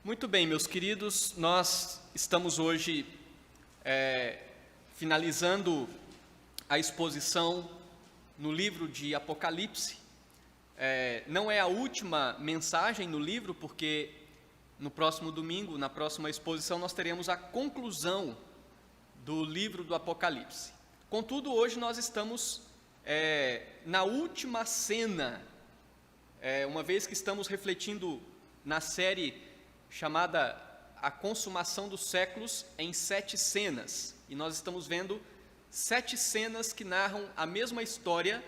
Muito bem, meus queridos, nós estamos hoje finalizando a exposição no livro de Apocalipse. Não é a última mensagem no livro, porque no próximo domingo, na próxima exposição, nós teremos a conclusão do livro do Apocalipse. Contudo, hoje nós estamos na última cena, uma vez que estamos refletindo na série chamada A Consumação dos Séculos em 7 cenas. E nós estamos vendo 7 cenas que narram a mesma história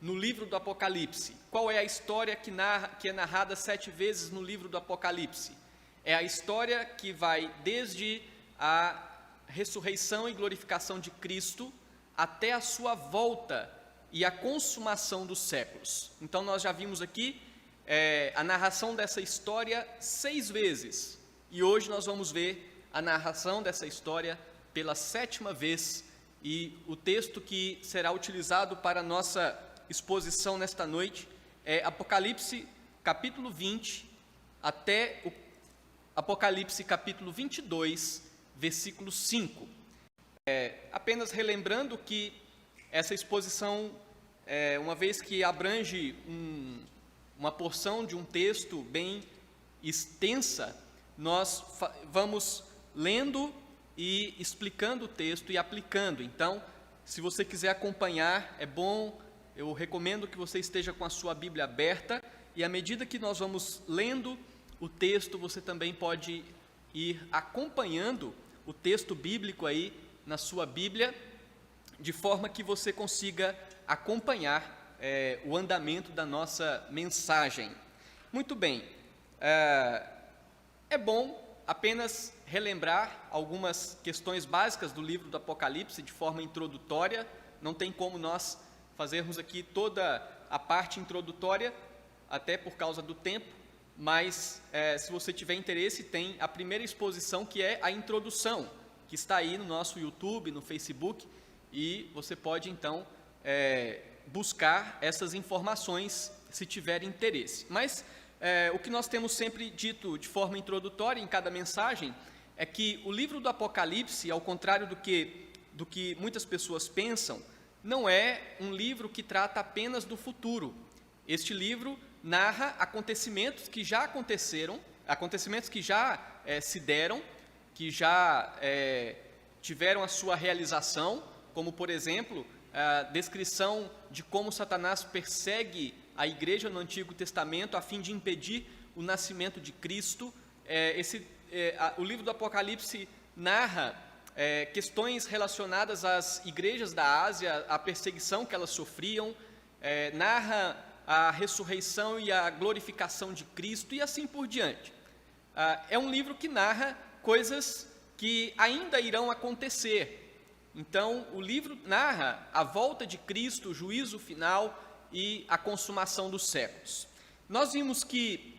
no livro do Apocalipse. Qual é a história que é narrada 7 vezes no livro do Apocalipse? É a história que vai desde a ressurreição e glorificação de Cristo até a sua volta e a consumação dos séculos. Então nós já vimos aqui a narração dessa história 6 vezes, e hoje nós vamos ver a narração dessa história pela 7ª vez, e o texto que será utilizado para a nossa exposição nesta noite é Apocalipse capítulo 20 até o Apocalipse capítulo 22, versículo 5. Apenas relembrando que essa exposição, uma vez que abrange uma porção de um texto bem extensa, nós vamos lendo e explicando o texto e aplicando. Então, se você quiser acompanhar, é bom, eu recomendo que você esteja com a sua Bíblia aberta, e à medida que nós vamos lendo o texto, você também pode ir acompanhando o texto bíblico aí na sua Bíblia, de forma que você consiga acompanhar o andamento da nossa mensagem. Muito bem, é bom apenas relembrar algumas questões básicas do livro do Apocalipse de forma introdutória. Não tem como nós fazermos aqui toda a parte introdutória, até por causa do tempo, mas se você tiver interesse, tem a primeira exposição, que é a introdução, que está aí no nosso YouTube, no Facebook, e você pode então buscar essas informações se tiver interesse. Mas o que nós temos sempre dito de forma introdutória em cada mensagem é que o livro do Apocalipse, ao contrário do que muitas pessoas pensam, não é um livro que trata apenas do futuro. Este livro narra acontecimentos que já aconteceram, acontecimentos que já se deram, que já tiveram a sua realização, como, por exemplo, a descrição de como Satanás persegue a igreja no Antigo Testamento a fim de impedir o nascimento de Cristo. O livro do Apocalipse narra questões relacionadas às igrejas da Ásia, a perseguição que elas sofriam, narra a ressurreição e a glorificação de Cristo e assim por diante. É um livro que narra coisas que ainda irão acontecer. Então, o livro narra a volta de Cristo, o juízo final e a consumação dos séculos. Nós vimos que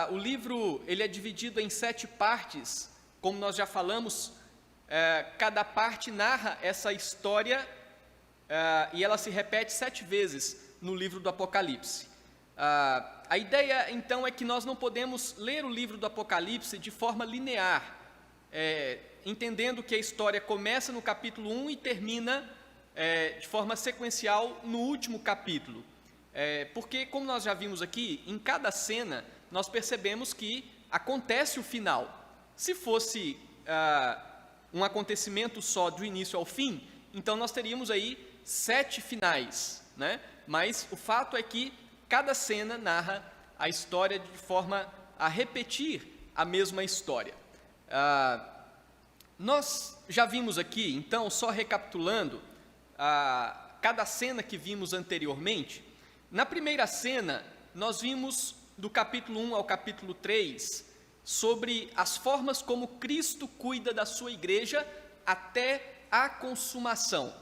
o livro ele é dividido em 7 partes, como nós já falamos. Cada parte narra essa história e ela se repete 7 vezes no livro do Apocalipse. A ideia, então, é que nós não podemos ler o livro do Apocalipse de forma linear, entendendo que a história começa no capítulo 1 e termina de forma sequencial no último capítulo. Porque, como nós já vimos aqui, em cada cena nós percebemos que acontece o final. Se fosse um acontecimento só do início ao fim, então nós teríamos aí 7 finais, né? Mas o fato é que cada cena narra a história de forma a repetir a mesma história. Nós já vimos aqui, então, só recapitulando, cada cena que vimos anteriormente. Na primeira cena, nós vimos do capítulo 1 ao capítulo 3, sobre as formas como Cristo cuida da sua igreja até a consumação.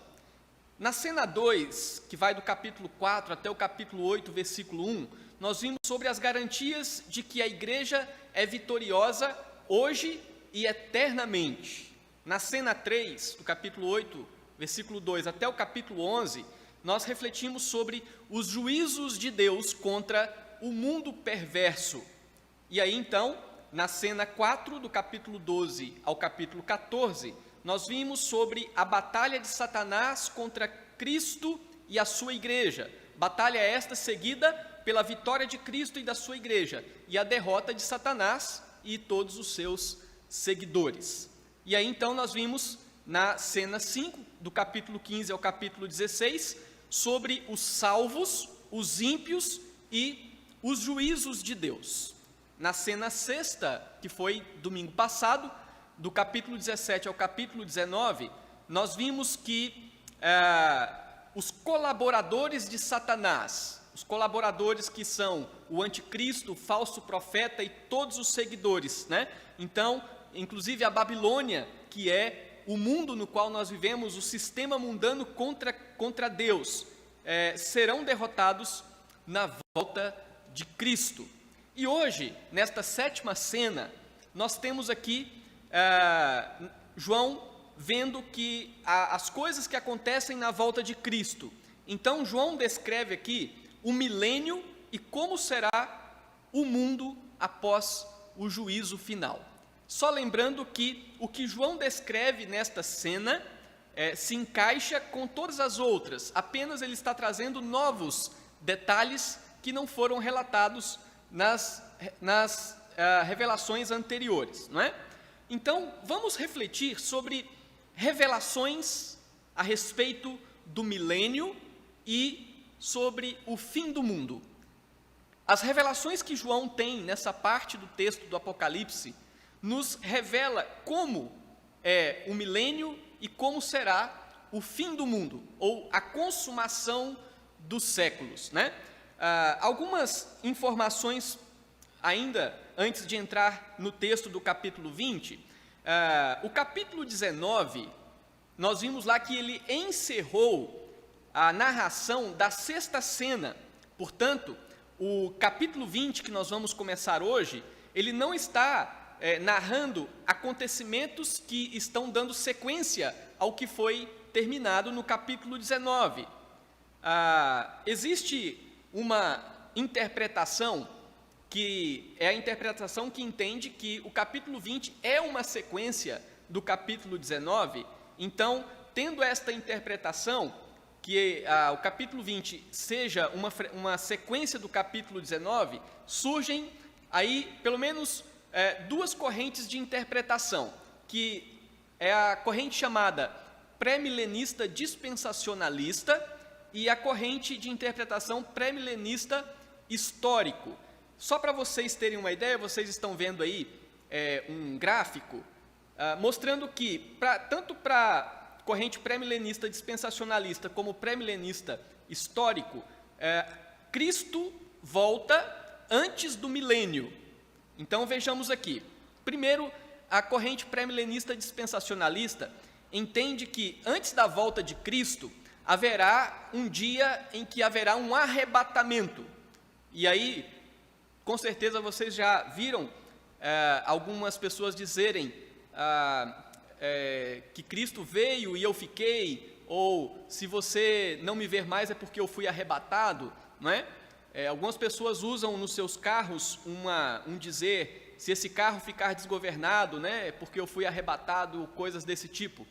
Na cena 2, que vai do capítulo 4 até o capítulo 8, versículo 1, nós vimos sobre as garantias de que a igreja é vitoriosa hoje e eternamente. Na cena 3, do capítulo 8, versículo 2 até o capítulo 11, nós refletimos sobre os juízos de Deus contra o mundo perverso. E aí, então, na cena 4, do capítulo 12 ao capítulo 14, nós vimos sobre a batalha de Satanás contra Cristo e a sua igreja. Batalha esta seguida pela vitória de Cristo e da sua igreja, e a derrota de Satanás e todos os seus seguidores. E aí então nós vimos na cena 5, do capítulo 15 ao capítulo 16, sobre os salvos, os ímpios e os juízos de Deus. Na cena 6, que foi domingo passado, do capítulo 17 ao capítulo 19, nós vimos que os colaboradores de Satanás, os colaboradores que são o anticristo, o falso profeta e todos os seguidores, né? Então, inclusive a Babilônia, que é o mundo no qual nós vivemos, o sistema mundano contra Deus, serão derrotados na volta de Cristo. E hoje, nesta 7ª cena, nós temos aqui João vendo que as coisas que acontecem na volta de Cristo. Então, João descreve aqui o milênio e como será o mundo após o juízo final. Só lembrando que o que João descreve nesta cena se encaixa com todas as outras, apenas ele está trazendo novos detalhes que não foram relatados nas revelações anteriores, não é? Então, vamos refletir sobre revelações a respeito do milênio e sobre o fim do mundo. As revelações que João tem nessa parte do texto do Apocalipse nos revela como é o milênio e como será o fim do mundo, ou a consumação dos séculos, né? Algumas informações ainda antes de entrar no texto do capítulo 20, o capítulo 19, nós vimos lá que ele encerrou a narração da 6ª cena. Portanto, o capítulo 20 que nós vamos começar hoje, ele não está narrando acontecimentos que estão dando sequência ao que foi terminado no capítulo 19. Existe uma interpretação que é a interpretação que entende que o capítulo 20 é uma sequência do capítulo 19. Então, tendo esta interpretação, que o capítulo 20 seja uma sequência do capítulo 19, surgem aí pelo menos duas correntes de interpretação, que é a corrente chamada pré-milenista dispensacionalista e a corrente de interpretação pré-milenista histórico. Só para vocês terem uma ideia, vocês estão vendo aí um gráfico mostrando que, tanto para corrente pré-milenista dispensacionalista como pré-milenista histórico, Cristo volta antes do milênio. Então vejamos aqui. Primeiro, a corrente pré-milenista dispensacionalista entende que antes da volta de Cristo haverá um dia em que haverá um arrebatamento. E aí, com certeza vocês já viram algumas pessoas dizerem que Cristo veio e eu fiquei, ou se você não me ver mais é porque eu fui arrebatado, não é? Algumas pessoas usam nos seus carros um dizer, se esse carro ficar desgovernado, né, é porque eu fui arrebatado, coisas desse tipo.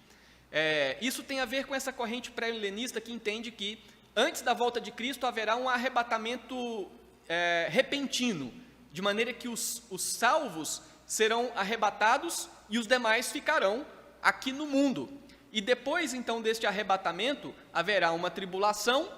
Isso tem a ver com essa corrente pré-milenista que entende que antes da volta de Cristo haverá um arrebatamento repentino, de maneira que os salvos serão arrebatados e os demais ficarão aqui no mundo. E depois, então, deste arrebatamento, haverá uma tribulação,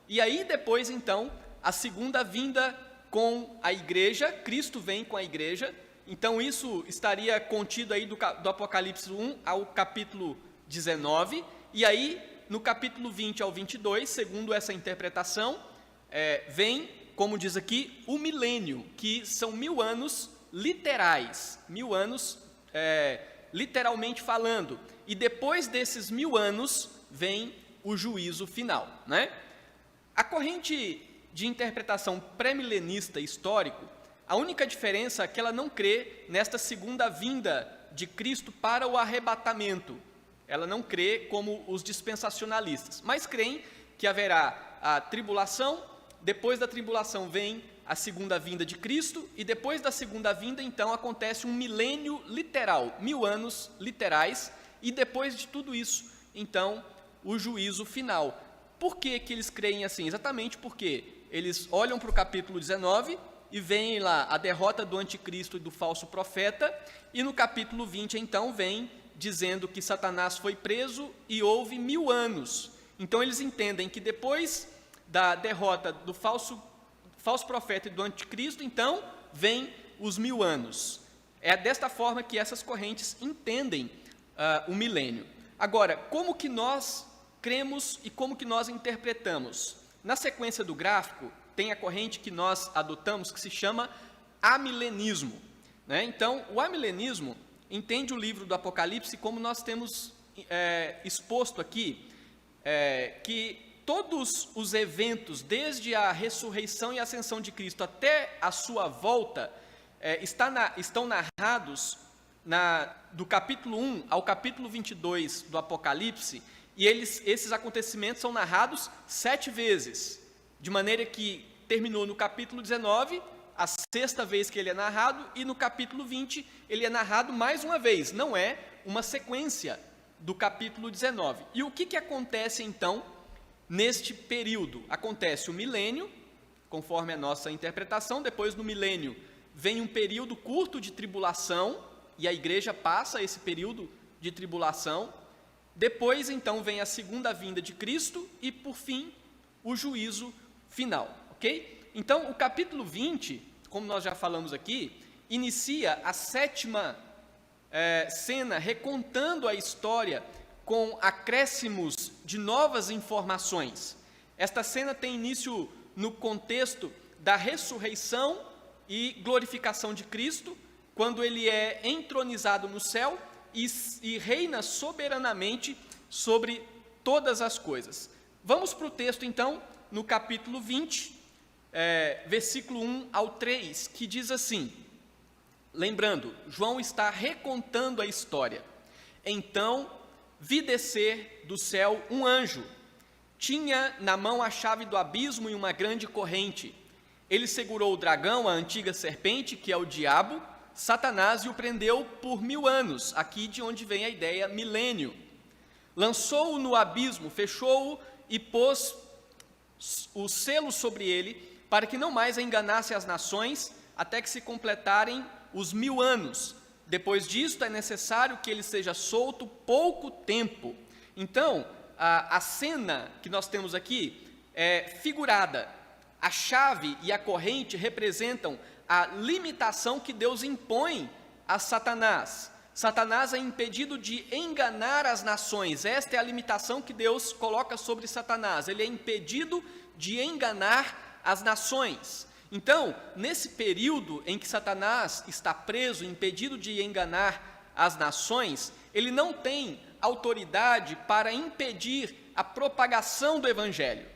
e aí depois, então, a segunda vinda com a igreja, Cristo vem com a igreja. Então isso estaria contido aí do Apocalipse 1 ao capítulo 19, e aí no capítulo 20 ao 22, segundo essa interpretação, vem, como diz aqui, o milênio, que são 1000 anos literais, 1000 anos literalmente falando, e depois desses 1000 anos vem o juízo final, né? A corrente de interpretação pré-milenista histórico, a única diferença é que ela não crê nesta segunda vinda de Cristo para o arrebatamento. Ela não crê como os dispensacionalistas, mas creem que haverá a tribulação, depois da tribulação vem a segunda vinda de Cristo, e depois da segunda vinda, então, acontece um milênio literal, 1000 anos literais, e depois de tudo isso, então, o juízo final. Por que que eles creem assim? Exatamente porque eles olham para o capítulo 19 e veem lá a derrota do anticristo e do falso profeta, e no capítulo 20, então, vem dizendo que Satanás foi preso e houve 1000 anos. Então, eles entendem que depois da derrota do falso profeta e do anticristo, então, vem os 1000 anos. É desta forma que essas correntes entendem o milênio. Agora, como que nós cremos e como que nós interpretamos? Na sequência do gráfico, tem a corrente que nós adotamos, que se chama amilenismo, né? Então, o amilenismo entende o livro do Apocalipse como nós temos exposto aqui, que todos os eventos, desde a ressurreição e ascensão de Cristo até a sua volta, estão narrados do capítulo 1 ao capítulo 22 do Apocalipse, e esses acontecimentos são narrados 7 vezes, de maneira que terminou no capítulo 19, a 6ª vez que ele é narrado, e no capítulo 20 ele é narrado mais uma vez, não é uma sequência do capítulo 19. E o que acontece então neste período? Acontece o milênio, conforme a nossa interpretação. Depois do milênio vem um período curto de tribulação, e a igreja passa esse período de tribulação. Depois, então, vem a segunda vinda de Cristo e, por fim, o juízo final, ok? Então, o capítulo 20, como nós já falamos aqui, inicia a 7ª cena, recontando a história com acréscimos de novas informações. Esta cena tem início no contexto da ressurreição e glorificação de Cristo, quando ele é entronizado no céu e reina soberanamente sobre todas as coisas. Vamos para o texto, então, no capítulo 20, versículo 1 ao 3, que diz assim, lembrando, João está recontando a história. Então, vi descer do céu um anjo, tinha na mão a chave do abismo e uma grande corrente. Ele segurou o dragão, a antiga serpente, que é o diabo, Satanás, e o prendeu por 1000 anos, aqui de onde vem a ideia milênio. Lançou-o no abismo, fechou-o e pôs o selo sobre ele, para que não mais enganasse as nações, até que se completarem os 1000 anos. Depois disto, é necessário que ele seja solto pouco tempo. Então, a cena que nós temos aqui é figurada. A chave e a corrente representam a limitação que Deus impõe a Satanás. Satanás é impedido de enganar as nações. Esta é a limitação que Deus coloca sobre Satanás. Ele é impedido de enganar as nações. Então, nesse período em que Satanás está preso, impedido de enganar as nações, ele não tem autoridade para impedir a propagação do Evangelho.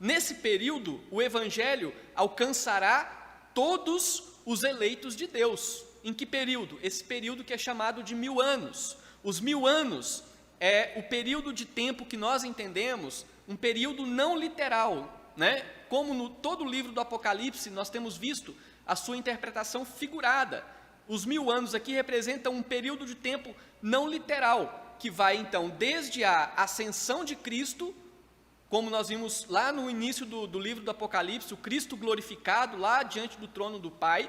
Nesse período, o Evangelho alcançará todos os eleitos de Deus. Em que período? Esse período que é chamado de 1000 anos. Os 1000 anos é o período de tempo que nós entendemos, um período não literal, né? Como no todo o livro do Apocalipse, nós temos visto a sua interpretação figurada. Os 1000 anos aqui representam um período de tempo não literal, que vai então desde a ascensão de Cristo, como nós vimos lá no início do livro do Apocalipse, o Cristo glorificado lá diante do trono do Pai.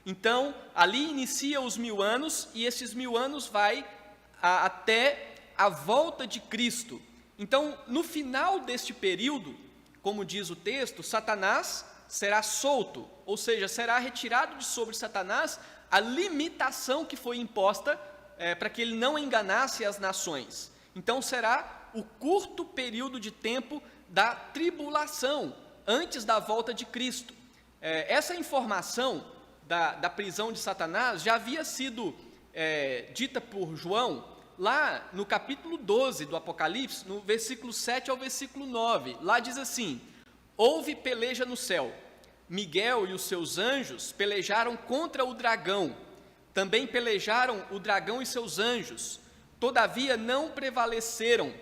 Então, ali inicia os 1000 anos, e esses 1000 anos vai até a volta de Cristo. Então, no final deste período, como diz o texto, Satanás será solto, ou seja, será retirado de sobre Satanás a limitação que foi imposta para que ele não enganasse as nações. Então, será o curto período de tempo da tribulação, antes da volta de Cristo. Essa informação da prisão de Satanás já havia sido dita por João, lá no capítulo 12 do Apocalipse, no versículo 7 ao versículo 9, lá diz assim: houve peleja no céu, Miguel e os seus anjos pelejaram contra o dragão, também pelejaram o dragão e seus anjos, todavia não prevaleceram,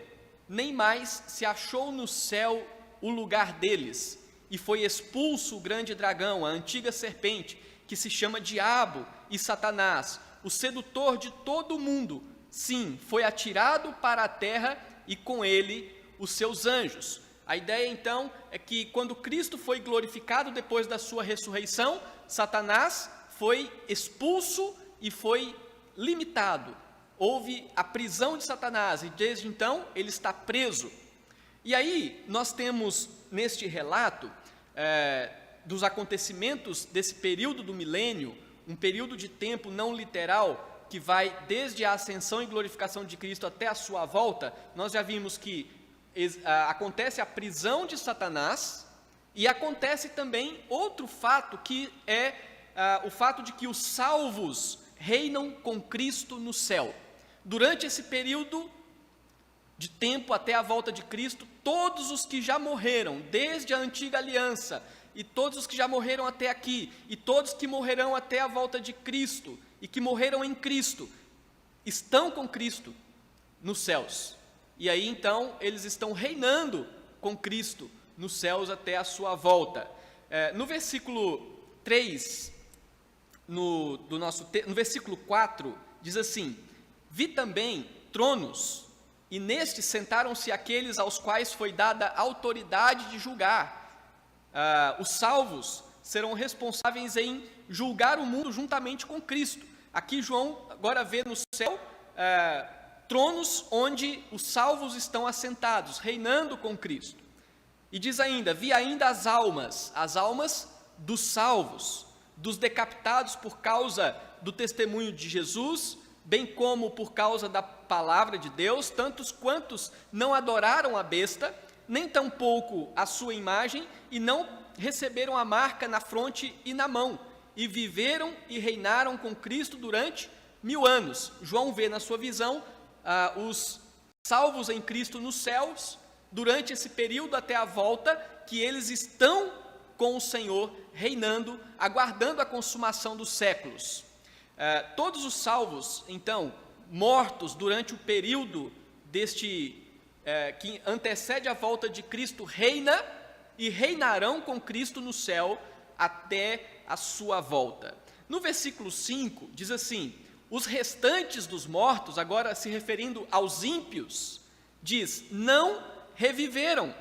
nem mais se achou no céu o lugar deles, e foi expulso o grande dragão, a antiga serpente, que se chama Diabo e Satanás, o sedutor de todo o mundo. Sim, foi atirado para a terra e com ele os seus anjos. A ideia então é que quando Cristo foi glorificado depois da sua ressurreição, Satanás foi expulso e foi limitado. Houve a prisão de Satanás e desde então ele está preso. E aí nós temos neste relato dos acontecimentos desse período do milênio, um período de tempo não literal, que vai desde a ascensão e glorificação de Cristo até a sua volta. Nós já vimos que acontece a prisão de Satanás e acontece também outro fato, que é o fato de que os salvos reinam com Cristo no céu. Durante esse período de tempo até a volta de Cristo, todos os que já morreram, desde a antiga aliança, e todos os que já morreram até aqui, e todos que morrerão até a volta de Cristo, e que morreram em Cristo, estão com Cristo nos céus. E aí então eles estão reinando com Cristo nos céus até a sua volta. No versículo 3, no versículo 4, diz assim: vi também tronos, e nestes sentaram-se aqueles aos quais foi dada autoridade de julgar. Os salvos serão responsáveis em julgar o mundo juntamente com Cristo. Aqui João agora vê no céu tronos onde os salvos estão assentados, reinando com Cristo. E diz ainda: vi ainda as almas dos salvos, dos decapitados por causa do testemunho de Jesus, bem como por causa da palavra de Deus, tantos quantos não adoraram a besta, nem tampouco a sua imagem, e não receberam a marca na fronte e na mão, e viveram e reinaram com Cristo durante 1000 anos. João vê na sua visão os salvos em Cristo nos céus, durante esse período até a volta, que eles estão com o Senhor, reinando, aguardando a consumação dos séculos. Todos os salvos, então, mortos durante o período que antecede a volta de Cristo, reina e reinarão com Cristo no céu até a sua volta. No versículo 5, diz assim: os restantes dos mortos, agora se referindo aos ímpios, diz, não reviveram.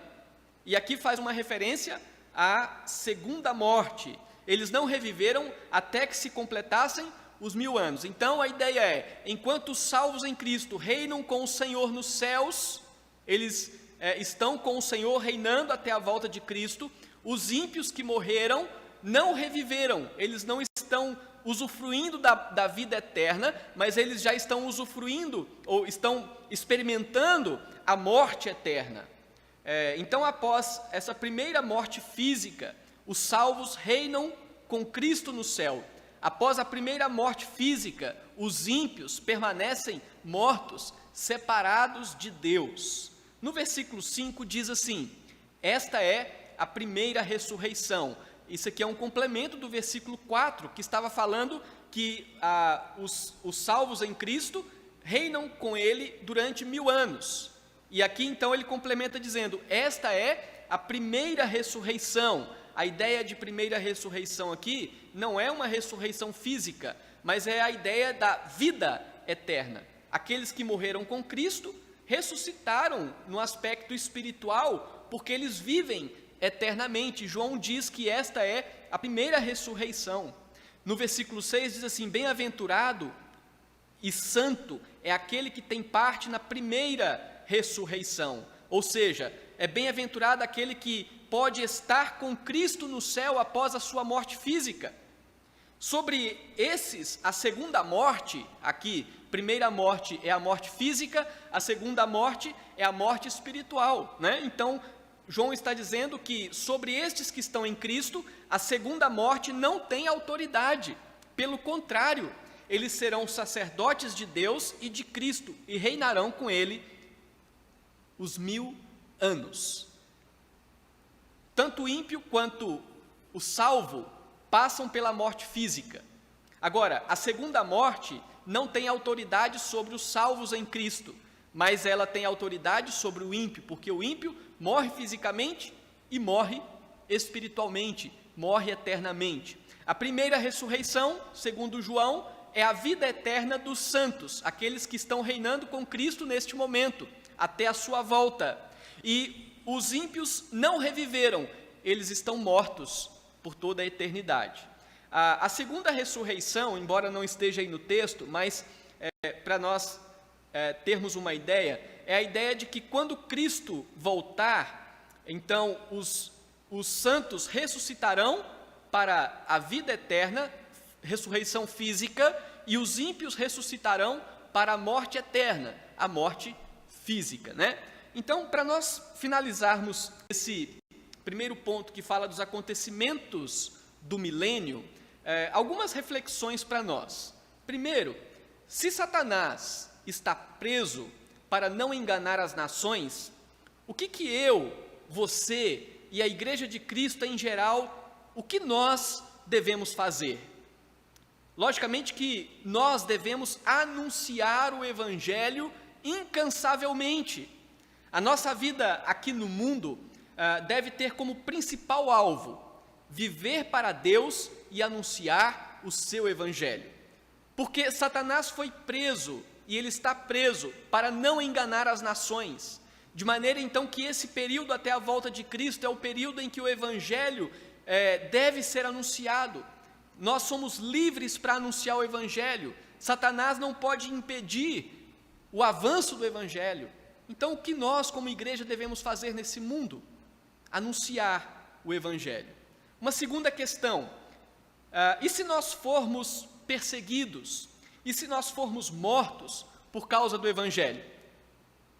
E aqui faz uma referência à segunda morte. Eles não reviveram até que se completassem os 1000 anos. Então a ideia é, enquanto os salvos em Cristo reinam com o Senhor nos céus, eles estão com o Senhor reinando até a volta de Cristo. Os ímpios que morreram não reviveram, eles não estão usufruindo da vida eterna, mas eles já estão usufruindo, ou estão experimentando a morte eterna. Então, após essa primeira morte física, os salvos reinam com Cristo no céu. Após a primeira morte física, os ímpios permanecem mortos, separados de Deus. No versículo 5 diz assim: esta é a primeira ressurreição. Isso aqui é um complemento do versículo 4, que estava falando que os salvos em Cristo reinam com ele durante 1000 anos. E aqui então ele complementa dizendo: esta é a primeira ressurreição. A ideia de primeira ressurreição aqui não é uma ressurreição física, mas é a ideia da vida eterna. Aqueles que morreram com Cristo ressuscitaram no aspecto espiritual, porque eles vivem eternamente. João diz que esta é a primeira ressurreição. No versículo 6 diz assim: bem-aventurado e santo é aquele que tem parte na primeira ressurreição. Ou seja, é bem-aventurado aquele que pode estar com Cristo no céu após a sua morte física. Sobre esses, a segunda morte, aqui, primeira morte é a morte física, a segunda morte é a morte espiritual, né? Então, João está dizendo que sobre estes que estão em Cristo, a segunda morte não tem autoridade. Pelo contrário, eles serão sacerdotes de Deus e de Cristo e reinarão com ele os 1000 anos. Tanto o ímpio quanto o salvo passam pela morte física. Agora, a segunda morte não tem autoridade sobre os salvos em Cristo, mas ela tem autoridade sobre o ímpio, porque o ímpio morre fisicamente e morre espiritualmente, morre eternamente. A primeira ressurreição, segundo João, é a vida eterna dos santos, aqueles que estão reinando com Cristo neste momento, até a sua volta. E os ímpios não reviveram, eles estão mortos por toda a eternidade. A segunda ressurreição, embora não esteja aí no texto, mas para nós termos uma ideia, é a ideia de que quando Cristo voltar, então os santos ressuscitarão para a vida eterna, ressurreição física, e os ímpios ressuscitarão para a morte eterna, a morte física, né? Então, para nós finalizarmos esse primeiro ponto que fala dos acontecimentos do milênio, algumas reflexões para nós. Primeiro, se Satanás está preso para não enganar as nações, o que eu, você e a Igreja de Cristo em geral, o que nós devemos fazer? Logicamente que nós devemos anunciar o Evangelho incansavelmente. A nossa vida aqui no mundo deve ter como principal alvo viver para Deus e anunciar o seu Evangelho. Porque Satanás foi preso e ele está preso para não enganar as nações. De maneira então que esse período até a volta de Cristo é o período em que o Evangelho deve ser anunciado. Nós somos livres para anunciar o Evangelho. Satanás não pode impedir o avanço do Evangelho. Então, o que nós, como igreja, devemos fazer nesse mundo? Anunciar o Evangelho. Uma segunda questão, e se nós formos perseguidos? E se nós formos mortos por causa do Evangelho?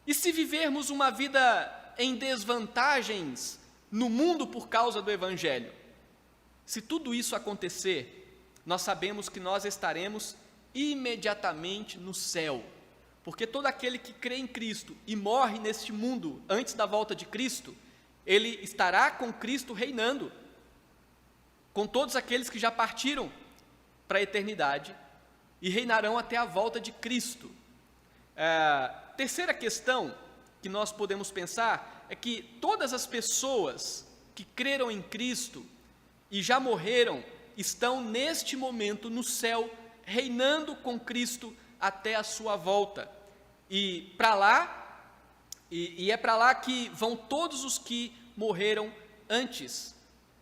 E se vivermos uma vida em desvantagens no mundo por causa do Evangelho? Se tudo isso acontecer, nós sabemos que nós estaremos imediatamente no céu, porque todo aquele que crê em Cristo e morre neste mundo antes da volta de Cristo, ele estará com Cristo reinando, com todos aqueles que já partiram para a eternidade e reinarão até a volta de Cristo. Terceira questão que nós podemos pensar é que todas as pessoas que creram em Cristo e já morreram, estão neste momento no céu, reinando com Cristo até a sua volta. E para lá, e é para lá que vão todos os que morreram antes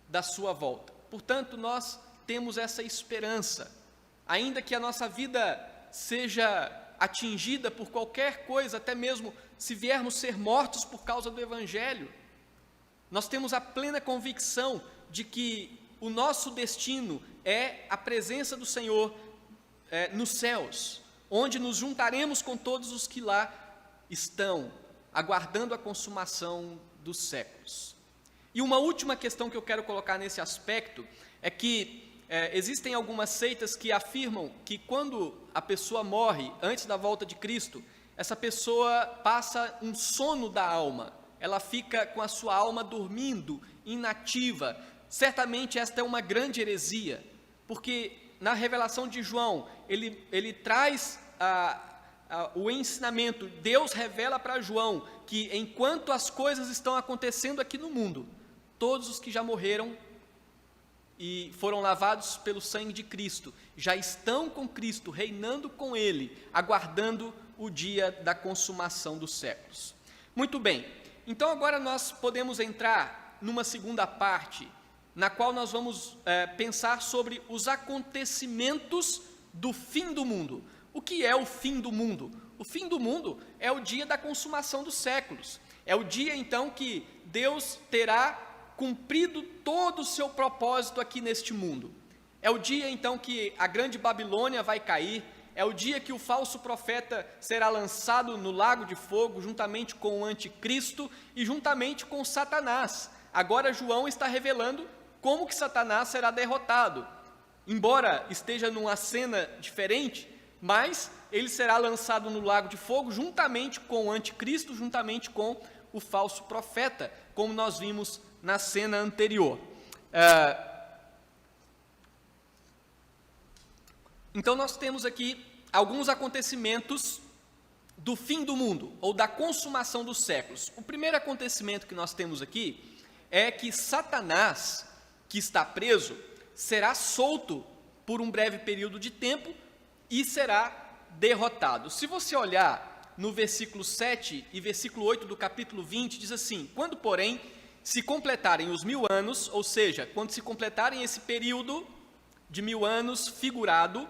da sua volta. Portanto, nós temos essa esperança, ainda que a nossa vida seja atingida por qualquer coisa, até mesmo se viermos ser mortos por causa do Evangelho, nós temos a plena convicção de que o nosso destino é a presença do Senhor nos céus, onde nos juntaremos com todos os que lá estão, aguardando a consumação dos séculos. E uma última questão que eu quero colocar nesse aspecto é que existem algumas seitas que afirmam que quando a pessoa morre antes da volta de Cristo, essa pessoa passa um sono da alma, ela fica com a sua alma dormindo, inativa. Certamente esta é uma grande heresia, porque na revelação de João, ele traz o ensinamento, Deus revela para João que enquanto as coisas estão acontecendo aqui no mundo, todos os que já morreram e foram lavados pelo sangue de Cristo, já estão com Cristo, reinando com Ele, aguardando o dia da consumação dos séculos. Muito bem, então agora nós podemos entrar numa segunda parte, na qual nós vamos pensar sobre os acontecimentos do fim do mundo. O que é o fim do mundo? O fim do mundo é o dia da consumação dos séculos. É o dia, então, que Deus terá cumprido todo o seu propósito aqui neste mundo. É o dia, então, que a grande Babilônia vai cair. É o dia que o falso profeta será lançado no lago de fogo, juntamente com o anticristo e juntamente com Satanás. Agora João está revelando como que Satanás será derrotado. Embora esteja numa cena diferente, mas ele será lançado no lago de fogo juntamente com o anticristo, juntamente com o falso profeta, como nós vimos na cena anterior. Então nós temos aqui alguns acontecimentos do fim do mundo, ou da consumação dos séculos. O primeiro acontecimento que nós temos aqui é que Satanás, que está preso, será solto por um breve período de tempo e será derrotado. Se você olhar no versículo 7 e versículo 8 do capítulo 20, diz assim: quando, porém, se completarem os 1000 anos, ou seja, quando se completarem esse período de 1000 anos figurado,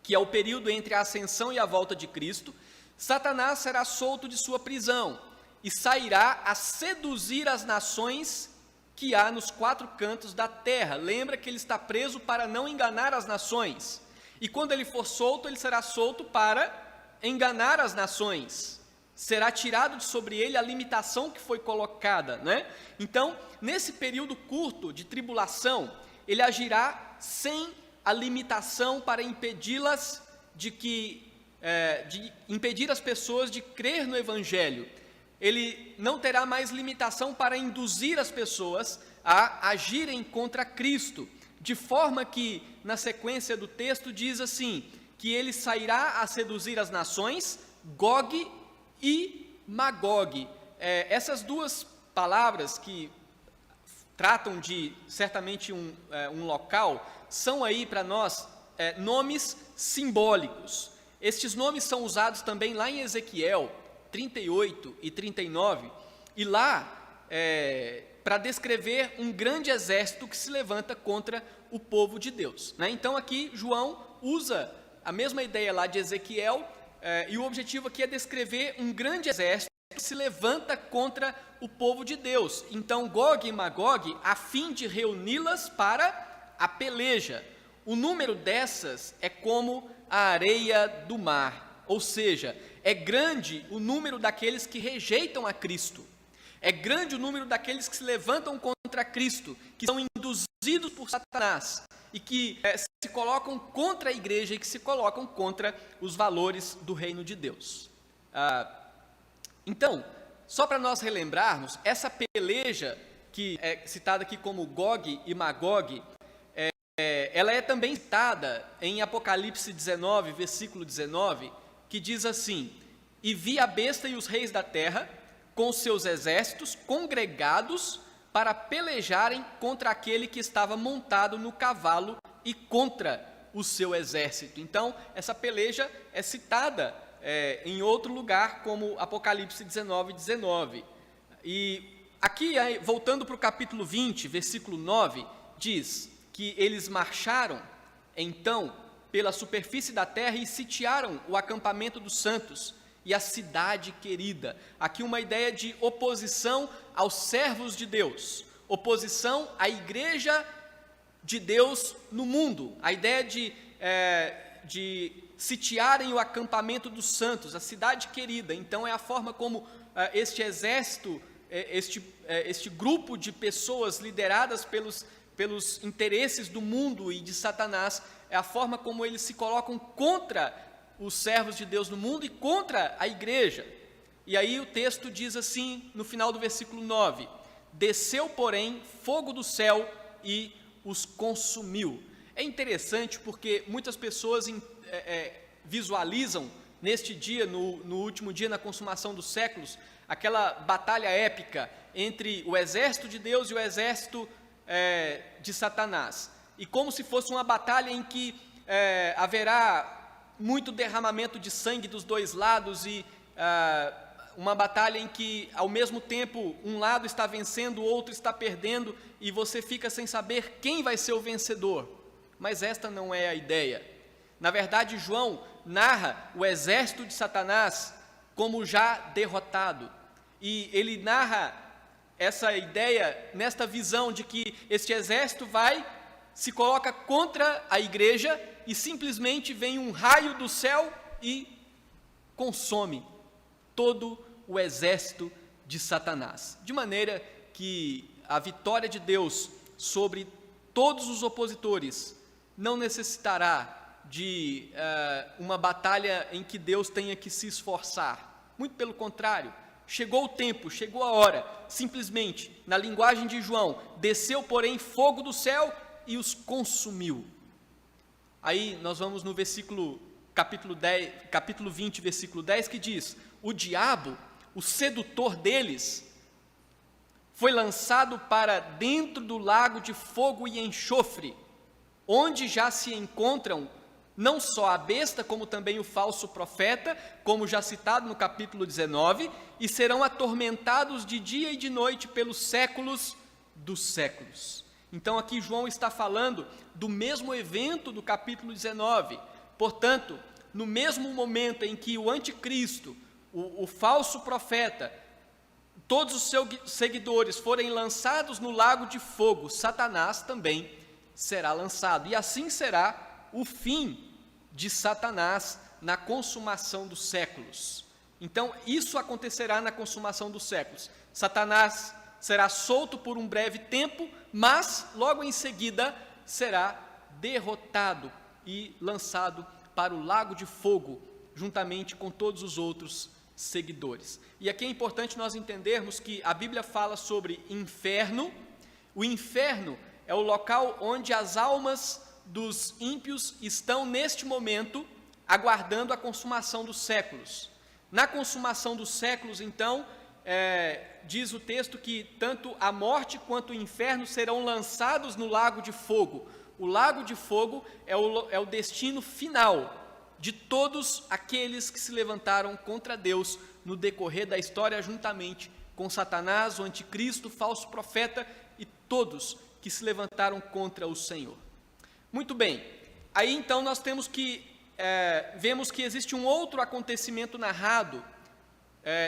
que é o período entre a ascensão e a volta de Cristo, Satanás será solto de sua prisão e sairá a seduzir as nações que há nos 4 cantos da terra. Lembra que ele está preso para não enganar as nações. E quando ele for solto, ele será solto para enganar as nações. Será tirado de sobre ele a limitação que foi colocada, né? Então, nesse período curto de tribulação, ele agirá sem a limitação para impedi-las de impedir as pessoas de crer no Evangelho. Ele não terá mais limitação para induzir as pessoas a agirem contra Cristo, de forma que, na sequência do texto, diz assim, que ele sairá a seduzir as nações, Gog e Magog. Essas duas palavras que tratam de, certamente, um local, são aí para nós nomes simbólicos. Estes nomes são usados também lá em Ezequiel 38 e 39, e lá para descrever um grande exército que se levanta contra o povo de Deus, né? Então aqui João usa a mesma ideia lá de Ezequiel, e o objetivo aqui é descrever um grande exército que se levanta contra o povo de Deus. Então Gog e Magog, a fim de reuni-las para a peleja. O número dessas é como a areia do mar, ou seja, é grande o número daqueles que rejeitam a Cristo, é grande o número daqueles que se levantam contra Cristo, que são induzidos por Satanás e que se colocam contra a igreja e que se colocam contra os valores do reino de Deus. Então, só para nós relembrarmos, essa peleja que é citada aqui como Gog e Magog, ela é também citada em Apocalipse 19, versículo 19, que diz assim: e vi a besta e os reis da terra, com seus exércitos, congregados para pelejarem contra aquele que estava montado no cavalo e contra o seu exército. Então, essa peleja é citada em outro lugar, como Apocalipse 19, 19. E aqui, voltando para o capítulo 20, versículo 9, diz que eles marcharam, então, pela superfície da terra e sitiaram o acampamento dos santos e a cidade querida. Aqui uma ideia de oposição aos servos de Deus, oposição à igreja de Deus no mundo, a ideia de sitiarem o acampamento dos santos, a cidade querida. Então é a forma como este exército, este grupo de pessoas lideradas pelos interesses do mundo e de Satanás, é a forma como eles se colocam contra os servos de Deus no mundo e contra a igreja. E aí o texto diz assim, no final do versículo 9: desceu, porém, fogo do céu e os consumiu. É interessante porque muitas pessoas visualizam neste dia, no último dia, na consumação dos séculos, aquela batalha épica entre o exército de Deus e o exército de Satanás, e como se fosse uma batalha em que haverá muito derramamento de sangue dos dois lados, e uma batalha em que ao mesmo tempo um lado está vencendo, o outro está perdendo, e você fica sem saber quem vai ser o vencedor. Mas esta não é a ideia. Na verdade, João narra o exército de Satanás como já derrotado, e ele narra essa ideia nesta visão de que este exército se coloca contra a igreja e simplesmente vem um raio do céu e consome todo o exército de Satanás, de maneira que a vitória de Deus sobre todos os opositores não necessitará de uma batalha em que Deus tenha que se esforçar. Muito pelo contrário, chegou o tempo, chegou a hora, simplesmente, na linguagem de João, desceu, porém, fogo do céu e os consumiu. Aí nós vamos no capítulo 20, versículo 10, que diz: o diabo, o sedutor deles, foi lançado para dentro do lago de fogo e enxofre, onde já se encontram não só a besta, como também o falso profeta, como já citado no capítulo 19, e serão atormentados de dia e de noite pelos séculos dos séculos. Então aqui João está falando do mesmo evento do capítulo 19. Portanto, no mesmo momento em que o anticristo, o falso profeta, todos os seus seguidores forem lançados no lago de fogo, Satanás também será lançado. E assim será o fim de Satanás na consumação dos séculos. Então, isso acontecerá na consumação dos séculos. Satanás será solto por um breve tempo, mas logo em seguida será derrotado e lançado para o lago de fogo, juntamente com todos os outros seguidores. E aqui é importante nós entendermos que a Bíblia fala sobre inferno. O inferno é o local onde as almas dos ímpios estão neste momento aguardando a consumação dos séculos. Na consumação dos séculos, então, diz o texto que tanto a morte quanto o inferno serão lançados no lago de fogo. O lago de fogo é o destino final de todos aqueles que se levantaram contra Deus no decorrer da história, juntamente com Satanás, o anticristo, o falso profeta e todos que se levantaram contra o Senhor. Muito bem, aí então nós temos vemos que existe um outro acontecimento narrado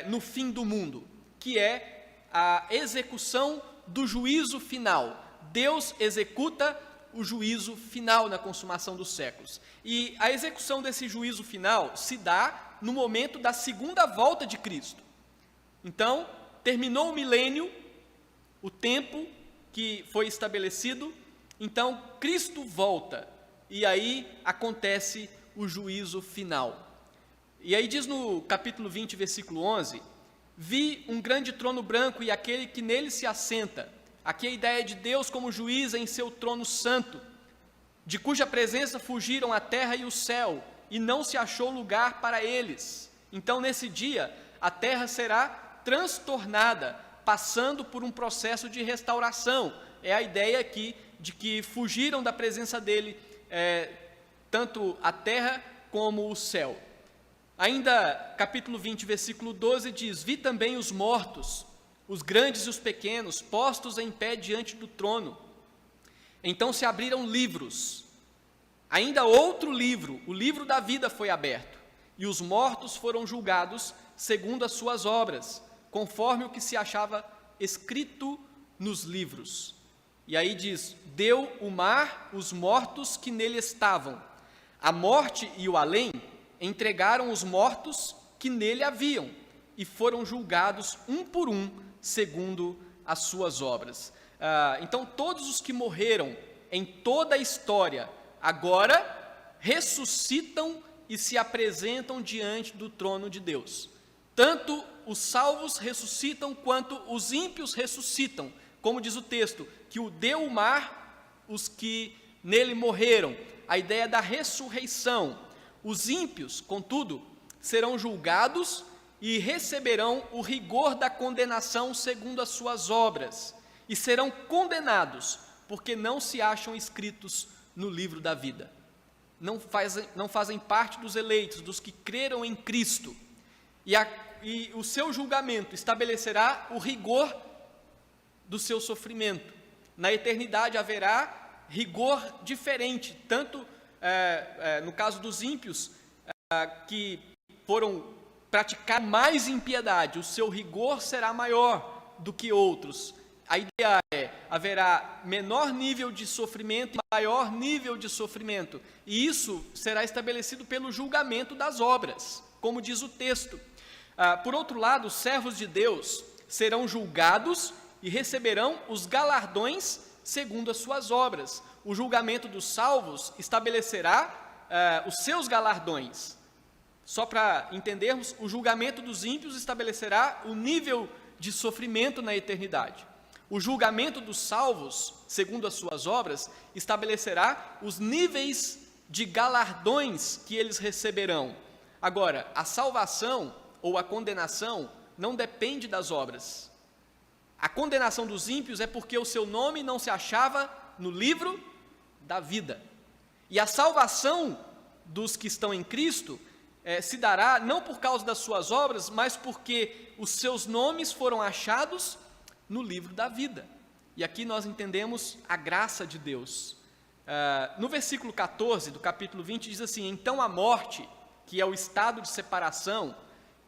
no fim do mundo, que é a execução do juízo final. Deus executa o juízo final na consumação dos séculos. E a execução desse juízo final se dá no momento da segunda volta de Cristo. Então, terminou o milênio, o tempo que foi estabelecido, então Cristo volta, e aí acontece o juízo final. E aí diz no capítulo 20, versículo 11, vi um grande trono branco e aquele que nele se assenta. Aqui a ideia de Deus como juiz em seu trono santo, de cuja presença fugiram a terra e o céu, e não se achou lugar para eles. Então, nesse dia, a terra será transtornada, passando por um processo de restauração. É a ideia aqui de que fugiram da presença dele, tanto a terra como o céu. Ainda, capítulo 20, versículo 12, diz, vi também os mortos, os grandes e os pequenos, postos em pé diante do trono. Então se abriram livros. Ainda outro livro, o livro da vida foi aberto, e os mortos foram julgados segundo as suas obras, conforme o que se achava escrito nos livros. E aí diz, deu o mar os mortos que nele estavam. A morte e o além entregaram os mortos que nele haviam, e foram julgados um por um, segundo as suas obras. Então todos os que morreram em toda a história, agora ressuscitam e se apresentam diante do trono de Deus. Tanto os salvos ressuscitam, quanto os ímpios ressuscitam, como diz o texto, que o deu o mar os que nele morreram, a ideia da ressurreição. Os ímpios, contudo, serão julgados e receberão o rigor da condenação segundo as suas obras, e serão condenados, porque não se acham escritos no livro da vida. Não fazem parte dos eleitos, dos que creram em Cristo. E o seu julgamento estabelecerá o rigor do seu sofrimento. Na eternidade haverá rigor diferente, tanto no caso dos ímpios, que foram praticar mais impiedade, o seu rigor será maior do que outros. A ideia haverá menor nível de sofrimento e maior nível de sofrimento, e isso será estabelecido pelo julgamento das obras, como diz o texto. Por outro lado, os servos de Deus serão julgados e receberão os galardões segundo as suas obras. O julgamento dos salvos estabelecerá os seus galardões. Só para entendermos, o julgamento dos ímpios estabelecerá o nível de sofrimento na eternidade. O julgamento dos salvos, segundo as suas obras, estabelecerá os níveis de galardões que eles receberão. Agora, a salvação ou a condenação não depende das obras. A condenação dos ímpios é porque o seu nome não se achava no livro da vida. E a salvação dos que estão em Cristo se dará não por causa das suas obras, mas porque os seus nomes foram achados no livro da vida. E aqui nós entendemos a graça de Deus. No versículo 14 do capítulo 20 diz assim: então a morte, que é o estado de separação,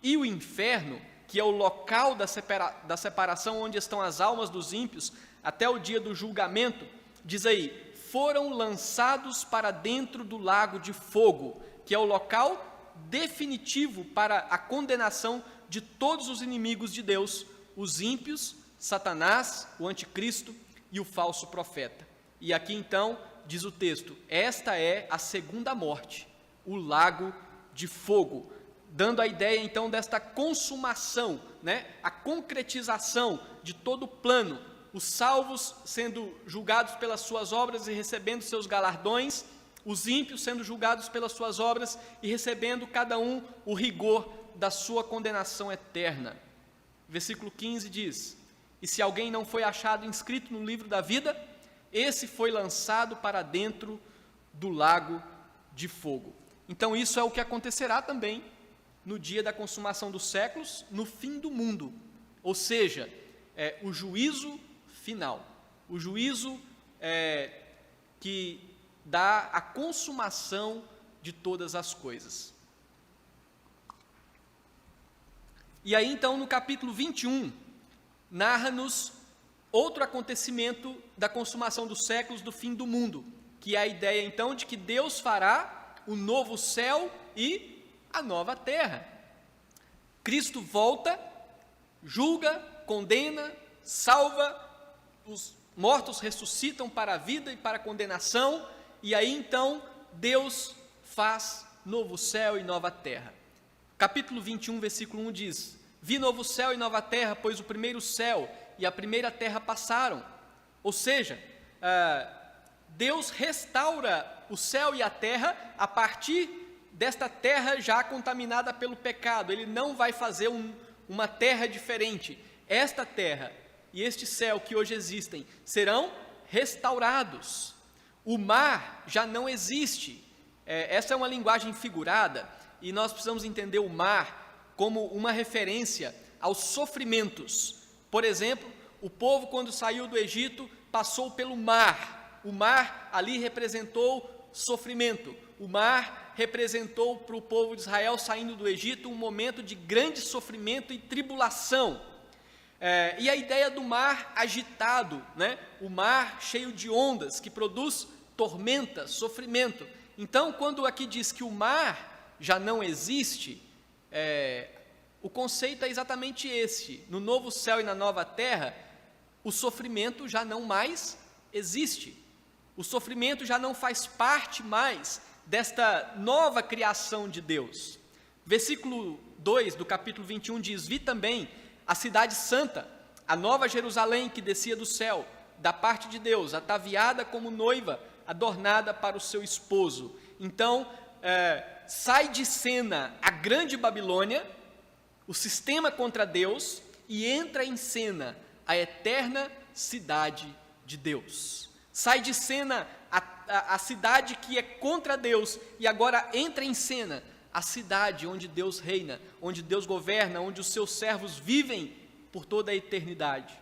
e o inferno, que é o local da separação onde estão as almas dos ímpios, até o dia do julgamento, diz aí, foram lançados para dentro do lago de fogo, que é o local definitivo para a condenação de todos os inimigos de Deus, os ímpios, Satanás, o anticristo e o falso profeta. E aqui então, diz o texto, esta é a segunda morte, o lago de fogo, dando a ideia então desta consumação, a concretização de todo o plano, os salvos sendo julgados pelas suas obras e recebendo seus galardões, os ímpios sendo julgados pelas suas obras e recebendo cada um o rigor da sua condenação eterna. Versículo 15 diz, e se alguém não foi achado inscrito no livro da vida, esse foi lançado para dentro do lago de fogo. Então isso é o que acontecerá também no dia da consumação dos séculos, no fim do mundo, ou seja, o juízo final, o juízo que dá a consumação de todas as coisas. E aí então no capítulo 21, narra-nos outro acontecimento da consumação dos séculos, do fim do mundo, que é a ideia então de que Deus fará o novo céu e a nova terra. Cristo volta, julga, condena, salva, os mortos ressuscitam para a vida e para a condenação, e aí então Deus faz novo céu e nova terra. Capítulo 21, versículo 1 diz, vi novo céu e nova terra, pois o primeiro céu e a primeira terra passaram. Ou seja, Deus restaura o céu e a terra a partir desta terra já contaminada pelo pecado. Ele não vai fazer uma terra diferente. Esta terra e este céu que hoje existem serão restaurados. O mar já não existe. Essa é uma linguagem figurada e nós precisamos entender o mar como uma referência aos sofrimentos. Por exemplo, o povo quando saiu do Egito passou pelo mar. O mar ali representou sofrimento. O mar representou para o povo de Israel saindo do Egito um momento de grande sofrimento e tribulação. E a ideia do mar agitado, o mar cheio de ondas, que produz tormenta, sofrimento. Então, quando aqui diz que o mar já não existe, o conceito é exatamente esse. No novo céu e na nova terra, o sofrimento já não mais existe. O sofrimento já não faz parte mais desta nova criação de Deus. Versículo 2 do capítulo 21 diz, vi também a cidade santa, a nova Jerusalém que descia do céu, da parte de Deus, ataviada como noiva, adornada para o seu esposo. Então, sai de cena a grande Babilônia, o sistema contra Deus, e entra em cena a eterna cidade de Deus. Sai de cena a cidade que é contra Deus, e agora entra em cena a cidade onde Deus reina, onde Deus governa, onde os seus servos vivem por toda a eternidade.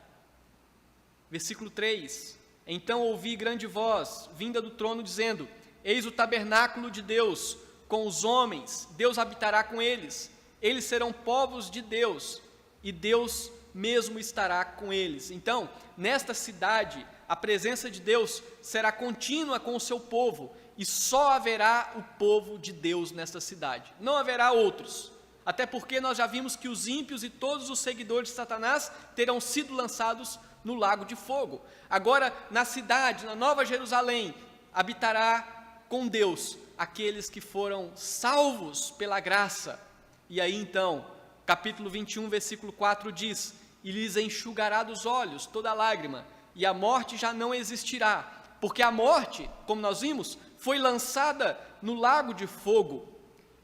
Versículo 3, então ouvi grande voz, vinda do trono, dizendo, eis o tabernáculo de Deus com os homens, Deus habitará com eles, eles serão povos de Deus, e Deus mesmo estará com eles. Então, nesta cidade, a presença de Deus será contínua com o seu povo, e só haverá o povo de Deus nesta cidade, não haverá outros, até porque nós já vimos que os ímpios e todos os seguidores de Satanás terão sido lançados no lago de fogo. Agora, na cidade, na Nova Jerusalém, habitará com Deus aqueles que foram salvos pela graça. E aí então, capítulo 21, versículo 4 diz, e lhes enxugará dos olhos toda lágrima, e a morte já não existirá, porque a morte, como nós vimos, foi lançada no lago de fogo,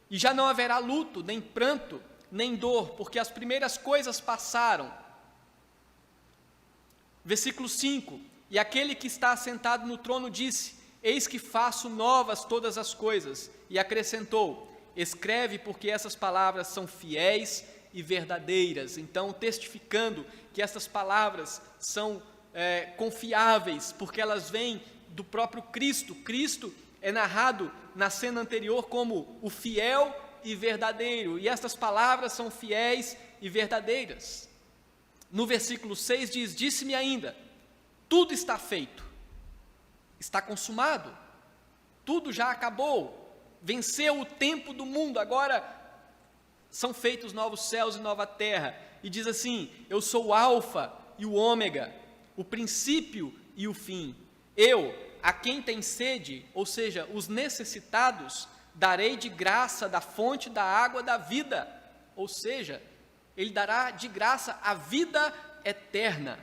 e já não haverá luto, nem pranto, nem dor, porque as primeiras coisas passaram. Versículo 5, e aquele que está assentado no trono disse, eis que faço novas todas as coisas, e acrescentou, escreve porque essas palavras são fiéis e verdadeiras. Então, testificando que essas palavras são confiáveis, porque elas vêm do próprio Cristo. Cristo é narrado na cena anterior como o fiel e verdadeiro, e estas palavras são fiéis e verdadeiras. No versículo 6 diz, disse-me ainda, tudo está feito, está consumado, tudo já acabou, venceu o tempo do mundo, agora são feitos novos céus e nova terra. E diz assim, eu sou o alfa e o ômega, o princípio e o fim. Eu, a quem tem sede, ou seja, os necessitados, darei de graça da fonte da água da vida, ou seja, Ele dará de graça a vida eterna.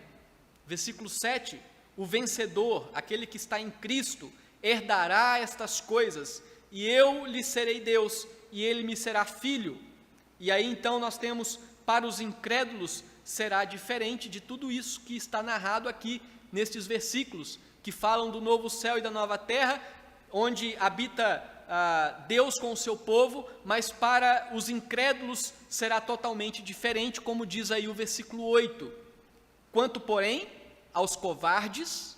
Versículo 7, o vencedor, aquele que está em Cristo, herdará estas coisas, e eu lhe serei Deus, e ele me será filho. E aí então nós temos, para os incrédulos, será diferente de tudo isso que está narrado aqui, nestes versículos, que falam do novo céu e da nova terra, onde habita Deus com o seu povo, mas para os incrédulos será totalmente diferente, como diz aí o versículo 8. Quanto, porém, aos covardes,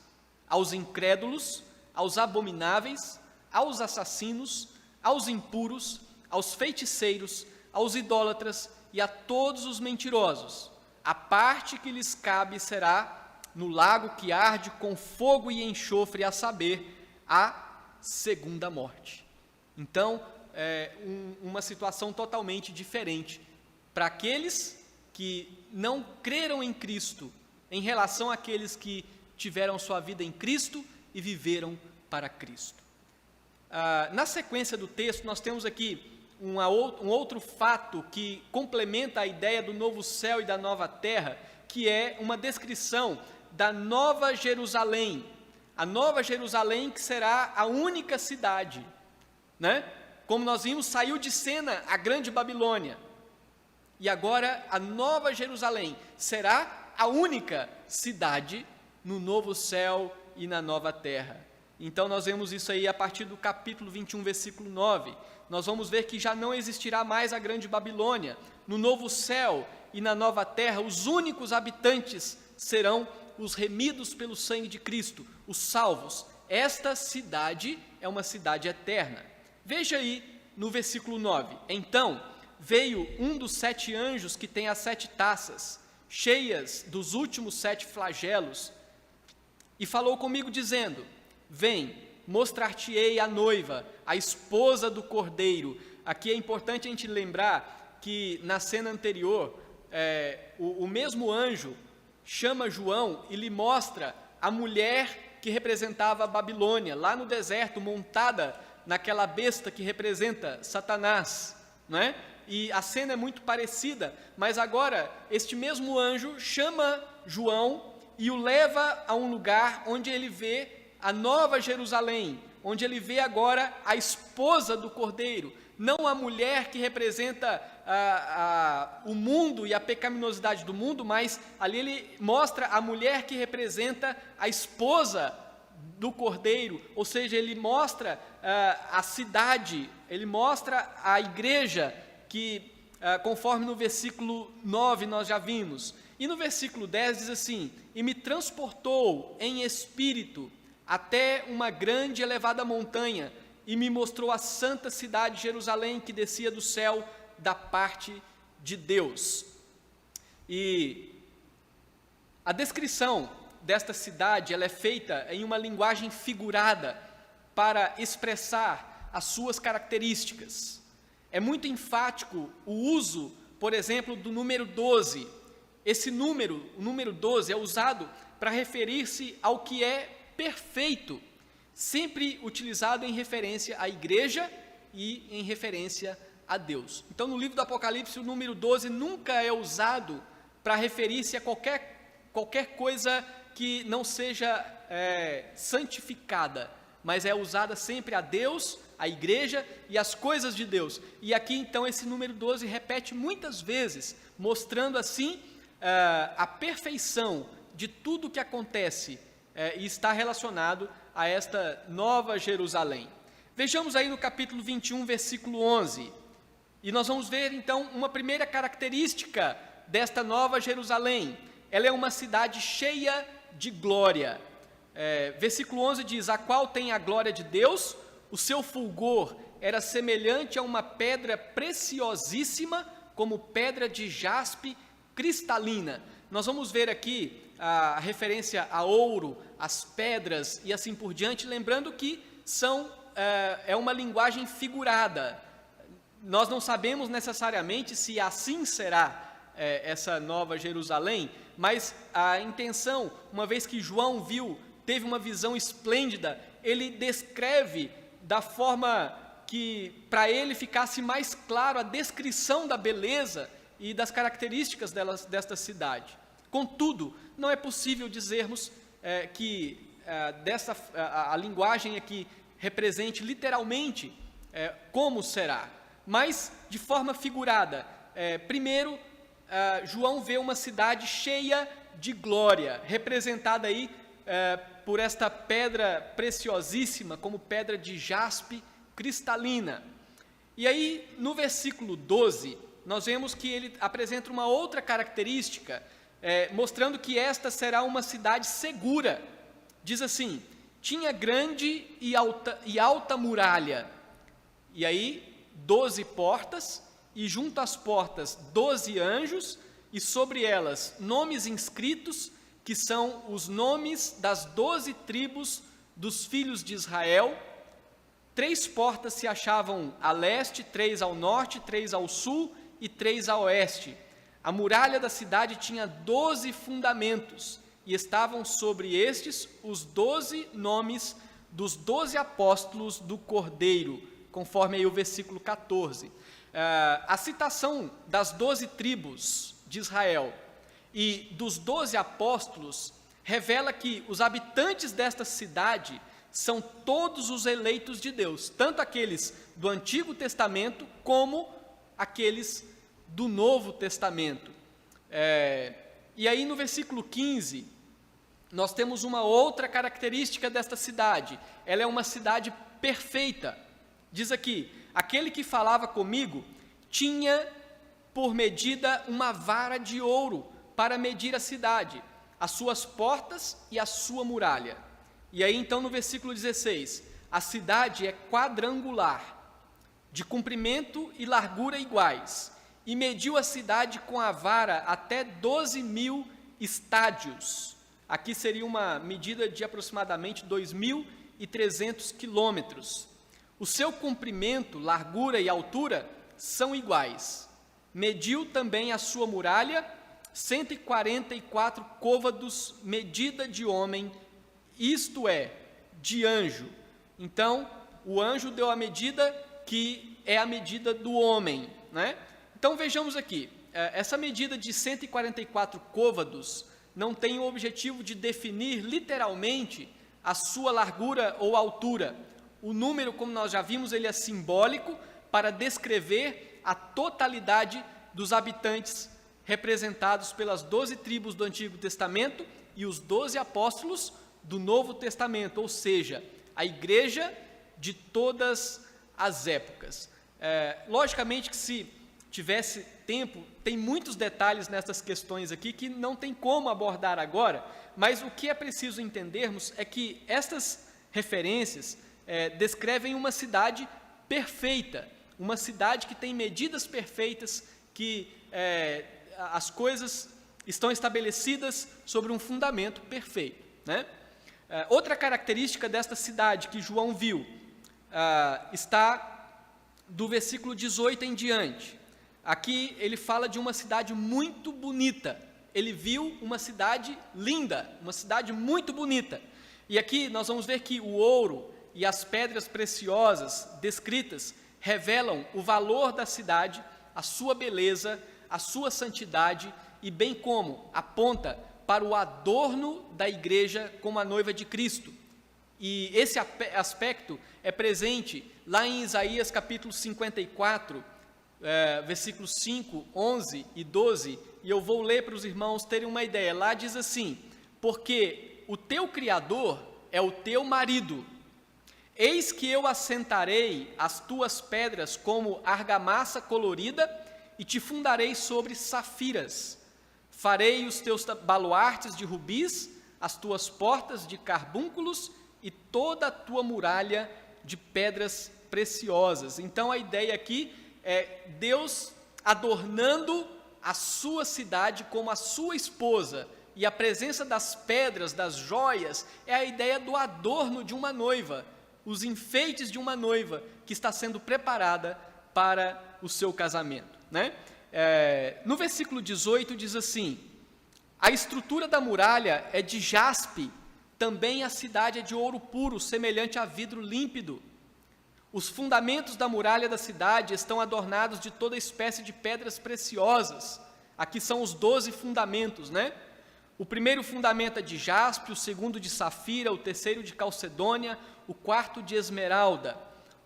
aos incrédulos, aos abomináveis, aos assassinos, aos impuros, aos feiticeiros, aos idólatras e a todos os mentirosos, a parte que lhes cabe será no lago que arde com fogo e enxofre, a saber, a segunda morte. Então, uma situação totalmente diferente para aqueles que não creram em Cristo, em relação àqueles que tiveram sua vida em Cristo e viveram para Cristo. Na sequência do texto, nós temos aqui um outro fato que complementa a ideia do novo céu e da nova terra, que é uma descrição da Nova Jerusalém, a Nova Jerusalém que será a única cidade, né? Como nós vimos, saiu de cena a grande Babilônia, e agora a Nova Jerusalém será a única cidade no novo céu e na nova terra. Então nós vemos isso aí a partir do capítulo 21, versículo 9, nós vamos ver que já não existirá mais a grande Babilônia. No novo céu e na nova terra, os únicos habitantes serão os remidos pelo sangue de Cristo, os salvos. Esta cidade é uma cidade eterna. Veja aí no versículo 9, então veio um dos 7 anjos que tem as 7 taças, cheias dos últimos 7 flagelos, e falou comigo dizendo, vem, mostrar-te-ei a noiva, a esposa do Cordeiro. Aqui é importante a gente lembrar que na cena anterior, o mesmo anjo chama João e lhe mostra a mulher que representava a Babilônia, lá no deserto, montada naquela besta que representa Satanás, né? E a cena é muito parecida, mas agora este mesmo anjo chama João e o leva a um lugar onde ele vê a Nova Jerusalém, onde ele vê agora a esposa do Cordeiro, não a mulher que representa o mundo e a pecaminosidade do mundo, mas ali ele mostra a mulher que representa a esposa do Cordeiro, ou seja, ele mostra a cidade, ele mostra a igreja que, conforme no versículo 9 nós já vimos, e no versículo 10 diz assim, e me transportou em espírito até uma grande e elevada montanha, e me mostrou a santa cidade de Jerusalém, que descia do céu da parte de Deus. E a descrição desta cidade, ela é feita em uma linguagem figurada, para expressar as suas características. É muito enfático o uso, por exemplo, do número 12. Esse número, o número 12, é usado para referir-se ao que é perfeito, sempre utilizado em referência à igreja e em referência a Deus. Então, no livro do Apocalipse, o número 12 nunca é usado para referir-se a qualquer coisa que não seja santificada, mas é usada sempre a Deus, a igreja e as coisas de Deus. E aqui, então, esse número 12 repete muitas vezes, mostrando assim a perfeição de tudo o que acontece e está relacionado a esta nova Jerusalém. Vejamos aí no capítulo 21, versículo 11, e nós vamos ver então uma primeira característica desta nova Jerusalém. Ela é uma cidade cheia de glória. Versículo 11 diz: a qual tem a glória de Deus, o seu fulgor era semelhante a uma pedra preciosíssima, como pedra de jaspe cristalina. Nós vamos ver aqui a referência a ouro, as pedras e assim por diante, lembrando que é uma linguagem figurada. Nós não sabemos necessariamente se assim será essa nova Jerusalém, mas a intenção, uma vez que João teve uma visão esplêndida, ele descreve da forma que para ele ficasse mais claro a descrição da beleza e das características desta cidade. Contudo, não é possível dizermos que a linguagem aqui represente literalmente como será, mas de forma figurada. Primeiro, João vê uma cidade cheia de glória, representada aí por esta pedra preciosíssima, como pedra de jaspe cristalina. E aí, no versículo 12, nós vemos que ele apresenta uma outra característica, mostrando que esta será uma cidade segura. Diz assim: tinha grande e alta muralha, e aí 12 portas, e junto às portas 12 anjos, e sobre elas nomes inscritos, que são os nomes das 12 tribos dos filhos de Israel. 3 portas se achavam a leste, 3 ao norte, 3 ao sul e 3 a oeste. A muralha da cidade tinha 12 fundamentos, e estavam sobre estes os 12 nomes dos 12 apóstolos do Cordeiro, conforme aí o versículo 14. A citação das 12 tribos de Israel e dos 12 apóstolos revela que os habitantes desta cidade são todos os eleitos de Deus, tanto aqueles do Antigo Testamento como aqueles do Novo Testamento. E aí no versículo 15, nós temos uma outra característica desta cidade. Ela é uma cidade perfeita. Diz aqui: aquele que falava comigo tinha por medida uma vara de ouro para medir a cidade, as suas portas e a sua muralha. E aí então no versículo 16, a cidade é quadrangular, de comprimento e largura iguais, e mediu a cidade com a vara até 12.000 estádios. Aqui seria uma medida de aproximadamente 2.300 quilômetros. O seu comprimento, largura e altura são iguais. Mediu também a sua muralha, 144 côvados, medida de homem, isto é, de anjo. Então, o anjo deu a medida que é a medida do homem, né? Então, vejamos aqui, essa medida de 144 côvados não tem o objetivo de definir literalmente a sua largura ou altura. O número, como nós já vimos, ele é simbólico para descrever a totalidade dos habitantes representados pelas 12 tribos do Antigo Testamento e os 12 apóstolos do Novo Testamento, ou seja, a igreja de todas as épocas. Logicamente que se tivesse tempo, tem muitos detalhes nessas questões aqui que não tem como abordar agora, mas o que é preciso entendermos é que estas referências descrevem uma cidade perfeita, uma cidade que tem medidas perfeitas, que as coisas estão estabelecidas sobre um fundamento perfeito, né? Outra característica desta cidade que João viu está do versículo 18 em diante. Aqui ele fala de uma cidade muito bonita. Ele viu uma cidade linda, uma cidade muito bonita. E aqui nós vamos ver que o ouro e as pedras preciosas descritas revelam o valor da cidade, a sua beleza, a sua santidade e bem como aponta para o adorno da igreja como a noiva de Cristo. E esse aspecto é presente lá em Isaías capítulo 54, versículos 5, 11 e 12, e eu vou ler para os irmãos terem uma ideia. Lá diz assim: porque o teu Criador é o teu marido. Eis que eu assentarei as tuas pedras como argamassa colorida e te fundarei sobre safiras. Farei os teus baluartes de rubis, as tuas portas de carbúnculos e toda a tua muralha de pedras preciosas. Então a ideia aqui é Deus adornando a sua cidade como a sua esposa, e a presença das pedras, das joias, é a ideia do adorno de uma noiva, os enfeites de uma noiva que está sendo preparada para o seu casamento, né? No versículo 18 diz assim: a estrutura da muralha é de jaspe, também a cidade é de ouro puro, semelhante a vidro límpido. Os fundamentos da muralha da cidade estão adornados de toda espécie de pedras preciosas. Aqui são os 12 fundamentos, né? O primeiro fundamento é de jaspe, o segundo de safira, o terceiro de calcedônia, o quarto de esmeralda,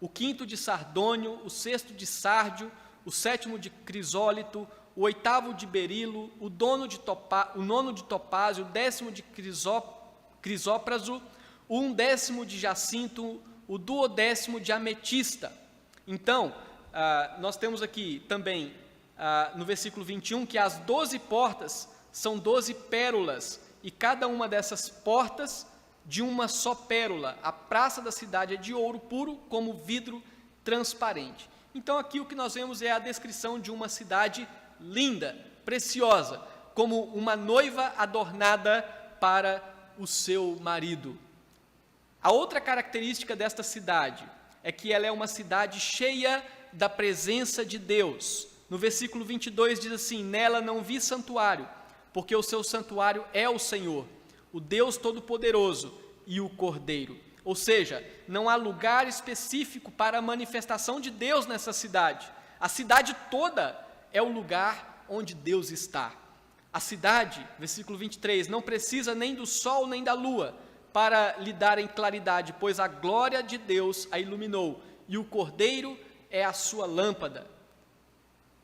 o quinto de sardônio, o sexto de sárdio, o sétimo de crisólito, o oitavo de berilo, o nono de topázio, o décimo de crisópraso, o undécimo de jacinto, o duodécimo de ametista. Então, nós temos aqui também, no versículo 21, que as 12 portas são 12 pérolas, e cada uma dessas portas de uma só pérola. A praça da cidade é de ouro puro, como vidro transparente. Então aqui o que nós vemos é a descrição de uma cidade linda, preciosa, como uma noiva adornada para o seu marido. A outra característica desta cidade é que ela é uma cidade cheia da presença de Deus. No versículo 22 diz assim: nela não vi santuário, porque o seu santuário é o Senhor, o Deus Todo-Poderoso e o Cordeiro. Ou seja, não há lugar específico para a manifestação de Deus nessa cidade. A cidade toda é o lugar onde Deus está. A cidade, versículo 23, não precisa nem do sol nem da lua para lhe darem claridade, pois a glória de Deus a iluminou, e o Cordeiro é a sua lâmpada.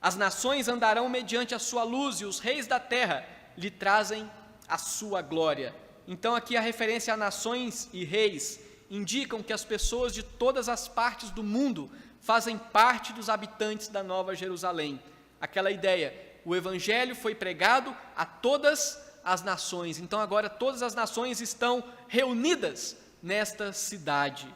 As nações andarão mediante a sua luz, e os reis da terra lhe trazem a sua glória. Então aqui a referência a nações e reis indicam que as pessoas de todas as partes do mundo fazem parte dos habitantes da Nova Jerusalém. Aquela ideia, o evangelho foi pregado a todas as nações, então agora todas as nações estão reunidas nesta cidade.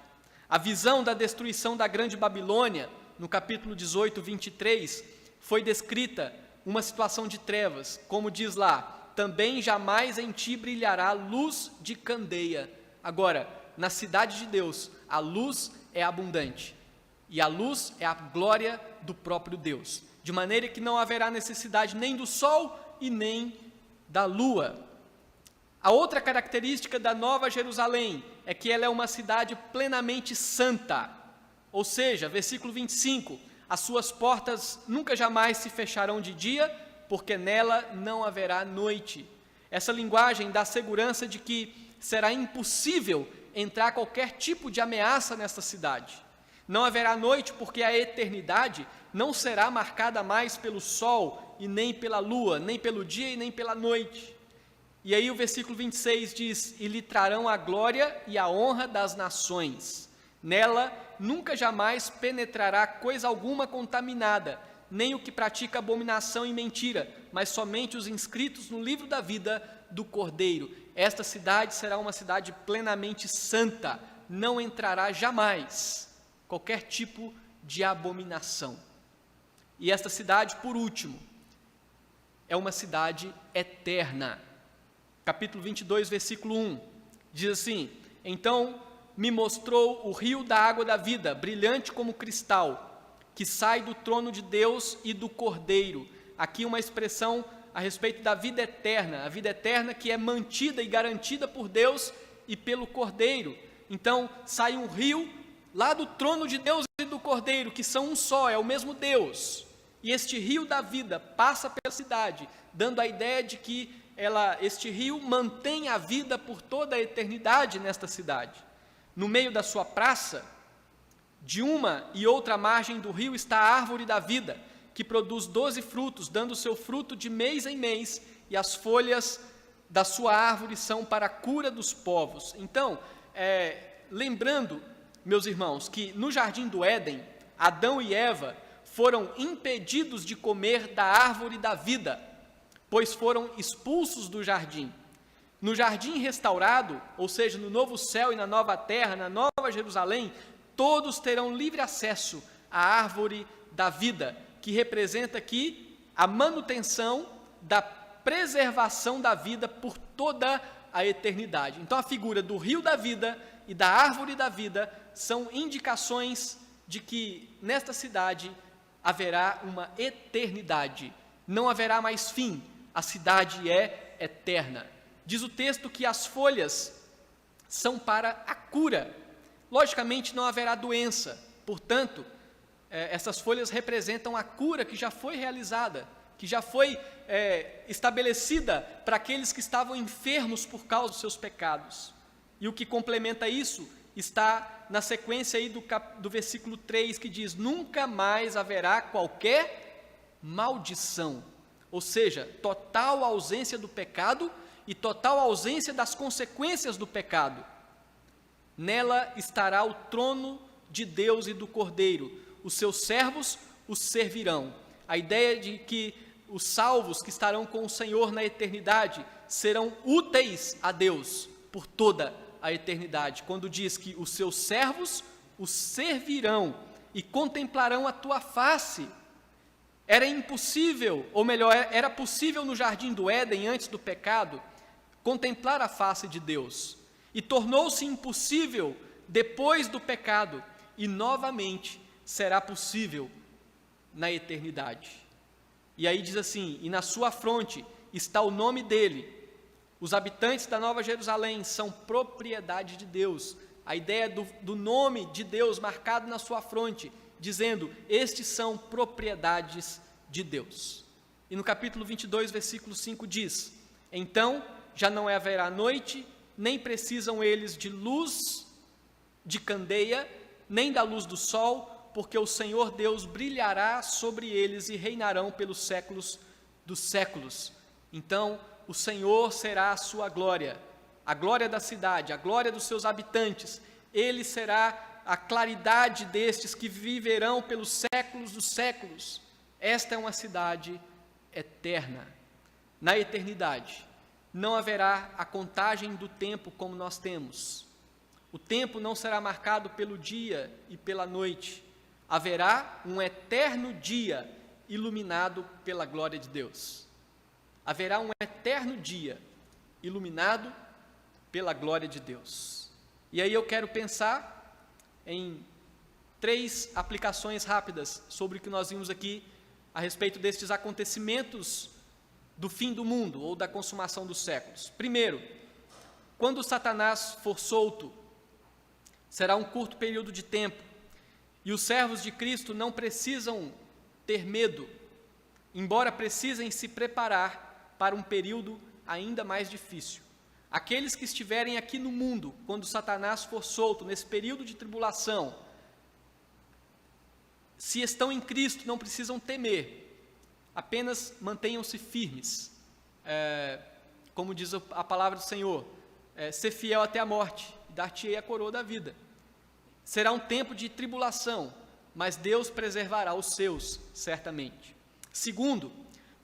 A visão da destruição da grande Babilônia, no capítulo 18, 23, foi descrita uma situação de trevas, como diz lá: também jamais em ti brilhará luz de candeia. Agora, na cidade de Deus, a luz é abundante, e a luz é a glória do próprio Deus, de maneira que não haverá necessidade nem do sol e nem da lua. A outra característica da Nova Jerusalém é que ela é uma cidade plenamente santa, ou seja, versículo 25, as suas portas nunca jamais se fecharão de dia, porque nela não haverá noite. Essa linguagem dá segurança de que será impossível entrar qualquer tipo de ameaça nesta cidade. Não haverá noite, porque a eternidade não será marcada mais pelo sol e nem pela lua, nem pelo dia e nem pela noite. E aí o versículo 26 diz: e lhe trarão a glória e a honra das nações. Nela nunca jamais penetrará coisa alguma contaminada, nem o que pratica abominação e mentira, mas somente os inscritos no livro da vida do Cordeiro. Esta cidade será uma cidade plenamente santa, não entrará jamais qualquer tipo de abominação. E esta cidade, por último, é uma cidade eterna. Capítulo 22, versículo 1, diz assim: então me mostrou o rio da água da vida, brilhante como cristal, que sai do trono de Deus e do Cordeiro. Aqui uma expressão a respeito da vida eterna, a vida eterna que é mantida e garantida por Deus e pelo Cordeiro. Então sai um rio lá do trono de Deus e do Cordeiro, que são um só, é o mesmo Deus. E este rio da vida passa pela cidade, dando a ideia de que este rio mantém a vida por toda a eternidade nesta cidade. No meio da sua praça, de uma e outra margem do rio, está a árvore da vida, que produz 12 frutos, dando seu fruto de mês em mês, e as folhas da sua árvore são para a cura dos povos. Então, lembrando, meus irmãos, que no jardim do Éden, Adão e Eva foram impedidos de comer da árvore da vida, pois foram expulsos do jardim. No jardim restaurado, ou seja, no novo céu e na nova terra, na nova Jerusalém, todos terão livre acesso à árvore da vida, que representa aqui a manutenção da preservação da vida por toda a eternidade. Então, a figura do rio da vida e da árvore da vida são indicações de que nesta cidade haverá uma eternidade, não haverá mais fim, a cidade é eterna. Diz o texto que as folhas são para a cura. Logicamente não haverá doença, portanto, essas folhas representam a cura que já foi realizada, que já foi estabelecida para aqueles que estavam enfermos por causa dos seus pecados. E o que complementa isso está na sequência aí do versículo 3, que diz: nunca mais haverá qualquer maldição, ou seja, total ausência do pecado e total ausência das consequências do pecado. Nela estará o trono de Deus e do Cordeiro, os seus servos os servirão. A ideia de que os salvos que estarão com o Senhor na eternidade serão úteis a Deus por toda a eternidade, quando diz que os seus servos os servirão e contemplarão a tua face. Era impossível, ou melhor, era possível no jardim do Éden, antes do pecado, contemplar a face de Deus, e tornou-se impossível depois do pecado, e novamente será possível na eternidade. E aí diz assim: e na sua fronte está o nome dele. Os habitantes da Nova Jerusalém são propriedade de Deus. A ideia do nome de Deus marcado na sua fronte, dizendo: estes são propriedades de Deus. E no capítulo 22, versículo 5 diz: então já não haverá noite, nem precisam eles de luz de candeia, nem da luz do sol, porque o Senhor Deus brilhará sobre eles e reinarão pelos séculos dos séculos. Então, o Senhor será a sua glória, a glória da cidade, a glória dos seus habitantes. Ele será a claridade destes que viverão pelos séculos dos séculos. Esta é uma cidade eterna. Na eternidade, não haverá a contagem do tempo como nós temos. O tempo não será marcado pelo dia e pela noite. Haverá um eterno dia iluminado pela glória de Deus. Haverá um eterno dia iluminado pela glória de Deus. E aí eu quero pensar em 3 aplicações rápidas sobre o que nós vimos aqui a respeito destes acontecimentos do fim do mundo ou da consumação dos séculos. Primeiro, quando Satanás for solto, será um curto período de tempo, e os servos de Cristo não precisam ter medo, embora precisem se preparar para um período ainda mais difícil. Aqueles que estiverem aqui no mundo, quando Satanás for solto, nesse período de tribulação, se estão em Cristo, não precisam temer, apenas mantenham-se firmes. Como diz a palavra do Senhor, ser fiel até a morte, dar-te-ei a coroa da vida. Será um tempo de tribulação, mas Deus preservará os seus, certamente. Segundo,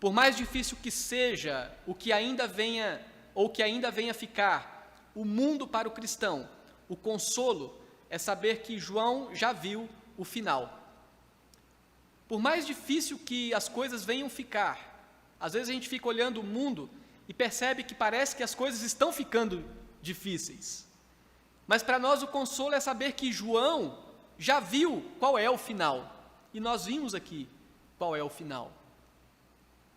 por mais difícil que seja o que ainda venha, ou que ainda venha ficar, o mundo para o cristão, o consolo é saber que João já viu o final. Por mais difícil que as coisas venham ficar, às vezes a gente fica olhando o mundo e percebe que parece que as coisas estão ficando difíceis. Mas para nós o consolo é saber que João já viu qual é o final. E nós vimos aqui qual é o final.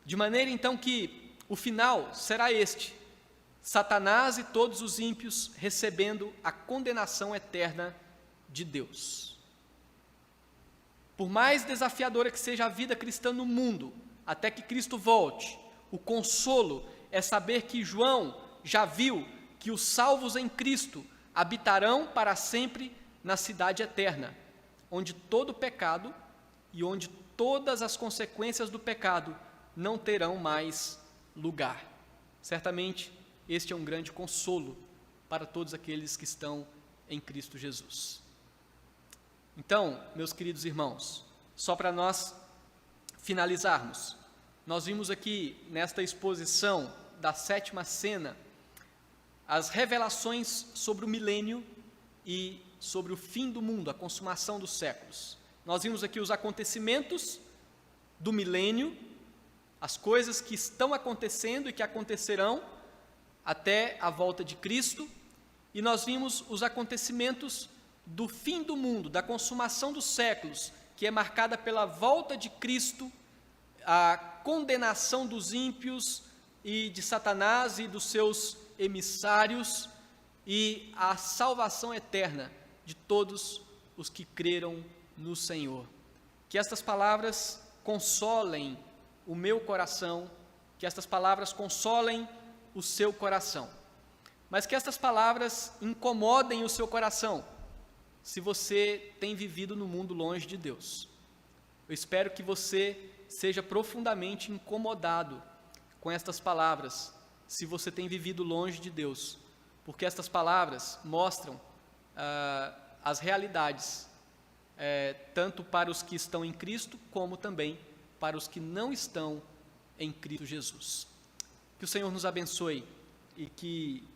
De maneira então que o final será este: Satanás e todos os ímpios recebendo a condenação eterna de Deus. Por mais desafiadora que seja a vida cristã no mundo, até que Cristo volte, o consolo é saber que João já viu que os salvos em Cristo habitarão para sempre na cidade eterna, onde todo pecado e onde todas as consequências do pecado não terão mais lugar. Certamente este é um grande consolo para todos aqueles que estão em Cristo Jesus. Então, meus queridos irmãos, só para nós finalizarmos, nós vimos aqui nesta exposição da sétima cena as revelações sobre o milênio e sobre o fim do mundo, a consumação dos séculos. Nós vimos aqui os acontecimentos do milênio, as coisas que estão acontecendo e que acontecerão até a volta de Cristo, e nós vimos os acontecimentos do fim do mundo, da consumação dos séculos, que é marcada pela volta de Cristo, a condenação dos ímpios e de Satanás e dos seus emissários, e a salvação eterna de todos os que creram no Senhor. Que estas palavras consolem o meu coração, que estas palavras consolem o seu coração, mas que estas palavras incomodem o seu coração, se você tem vivido no mundo longe de Deus. Eu espero que você seja profundamente incomodado com estas palavras, se você tem vivido longe de Deus, porque estas palavras mostram as realidades, tanto para os que estão em Cristo, como também para os que não estão em Cristo Jesus. Que o Senhor nos abençoe e que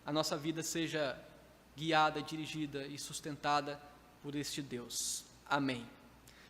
a nossa vida seja guiada, dirigida e sustentada por este Deus. Amém.